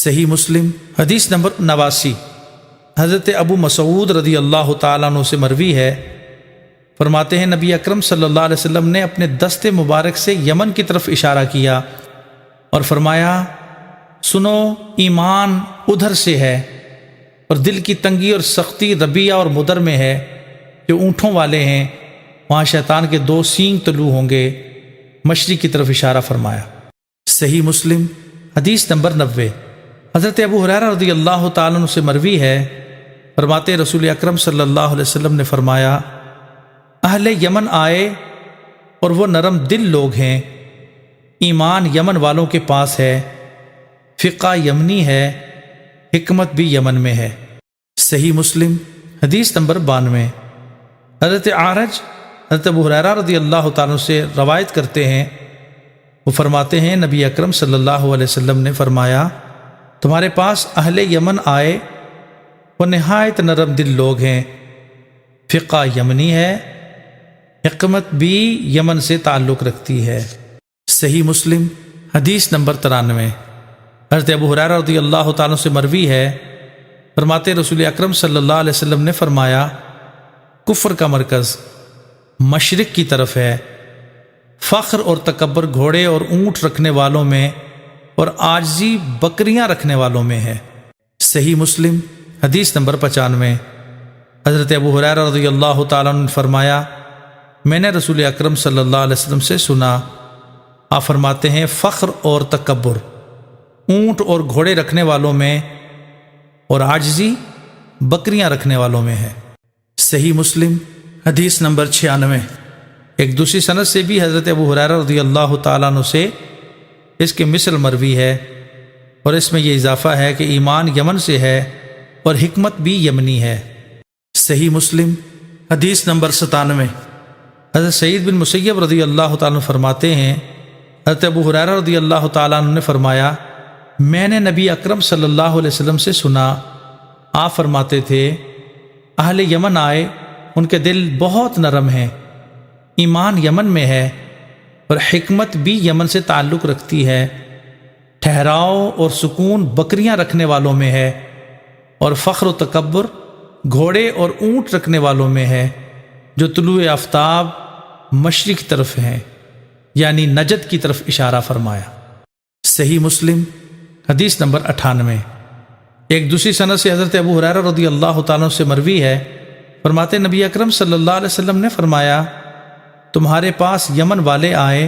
صحیح مسلم حدیث نمبر 89۔ حضرت ابو مسعود رضی اللہ تعالیٰ عنہ سے مروی ہے، فرماتے ہیں نبی اکرم صلی اللہ علیہ وسلم نے اپنے دست مبارک سے یمن کی طرف اشارہ کیا اور فرمایا، سنو ایمان ادھر سے ہے، اور دل کی تنگی اور سختی ربیہ اور مدر میں ہے جو اونٹوں والے ہیں، وہاں شیطان کے 2 سینگ طلوع ہوں گے۔ مشرق کی طرف اشارہ فرمایا۔ صحیح مسلم حدیث نمبر 90۔ حضرت ابو ہریرہ رضی اللہ تعالیٰ عنہ سے مروی ہے، فرماتے رسول اکرم صلی اللہ علیہ وسلم نے فرمایا، اہل یمن آئے اور وہ نرم دل لوگ ہیں، ایمان یمن والوں کے پاس ہے، فقہ یمنی ہے، حکمت بھی یمن میں ہے۔ صحیح مسلم حدیث نمبر 92۔ حضرت اعرج حضرت ابو ہریرہ رضی اللہ تعالیٰ سے روایت کرتے ہیں، وہ فرماتے ہیں نبی اکرم صلی اللہ علیہ وسلم نے فرمایا، تمہارے پاس اہل یمن آئے، وہ نہایت نرم دل لوگ ہیں، فقہ یمنی ہے، حکمت بھی یمن سے تعلق رکھتی ہے۔ صحیح مسلم حدیث نمبر 93۔ حضرت ابو ہریرہ رضی اللہ تعالیٰ سے مروی ہے، فرماتے رسول اکرم صلی اللہ علیہ وسلم نے فرمایا، کفر کا مرکز مشرق کی طرف ہے، فخر اور تکبر گھوڑے اور اونٹ رکھنے والوں میں اور عاجزی بکریاں رکھنے والوں میں ہے۔ صحیح مسلم حدیث نمبر 95۔ حضرت ابو ہریرہ رضی اللہ تعالیٰ عنہ نے فرمایا، میں نے رسول اکرم صلی اللہ علیہ وسلم سے سنا، آپ فرماتے ہیں، فخر اور تکبر اونٹ اور گھوڑے رکھنے والوں میں اور عاجزی بکریاں رکھنے والوں میں ہے۔ صحیح مسلم حدیث نمبر 96۔ ایک دوسری سند سے بھی حضرت ابو ہریرہ رضی اللہ تعالیٰ عنہ سے اس کے مثل مروی ہے، اور اس میں یہ اضافہ ہے کہ ایمان یمن سے ہے اور حکمت بھی یمنی ہے۔ صحیح مسلم حدیث نمبر 97۔ حضرت سعید بن مسیب رضی اللہ تعالیٰ عنہ فرماتے ہیں، حضرت ابو ہریرہ رضی اللہ تعالیٰ عنہ نے فرمایا، میں نے نبی اکرم صلی اللہ علیہ وسلم سے سنا، آپ فرماتے تھے، اہل یمن آئے، ان کے دل بہت نرم ہیں، ایمان یمن میں ہے اور حکمت بھی یمن سے تعلق رکھتی ہے، ٹھہراؤ اور سکون بکریاں رکھنے والوں میں ہے، اور فخر و تکبر گھوڑے اور اونٹ رکھنے والوں میں ہے جو طلوع آفتاب مشرق کی طرف ہیں، یعنی نجد کی طرف اشارہ فرمایا۔ صحیح مسلم حدیث نمبر 98۔ ایک دوسری سند سے حضرت ابو ہریرہ رضی اللہ تعالیٰ سے مروی ہے، فرماتے نبی اکرم صلی اللہ علیہ وسلم نے فرمایا، تمہارے پاس یمن والے آئے،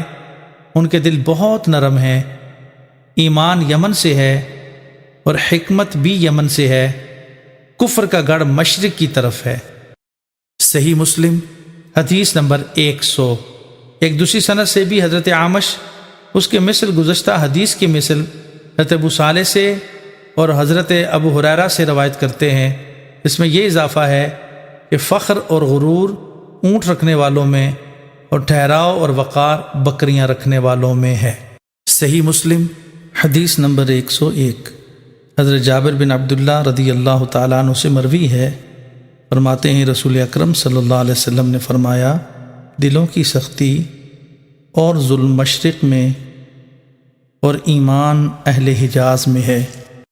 ان کے دل بہت نرم ہیں، ایمان یمن سے ہے اور حکمت بھی یمن سے ہے، کفر کا گڑھ مشرق کی طرف ہے۔ صحیح مسلم حدیث نمبر 100۔ ایک دوسری سند سے بھی حضرت عامش اس کے مثل گزشتہ حدیث کے مثل حضرت ابو صالح سے اور حضرت ابو ہریرہ سے روایت کرتے ہیں، اس میں یہ اضافہ ہے کہ فخر اور غرور اونٹ رکھنے والوں میں اور ٹھہراؤ اور وقار بکریاں رکھنے والوں میں ہے۔ صحیح مسلم حدیث نمبر 101۔ حضرت جابر بن عبداللہ رضی اللہ تعالیٰ عنہ سے مروی ہے، فرماتے ہیں رسول اکرم صلی اللہ علیہ وسلم نے فرمایا، دلوں کی سختی اور ظلم مشرق میں اور ایمان اہل حجاز میں ہے۔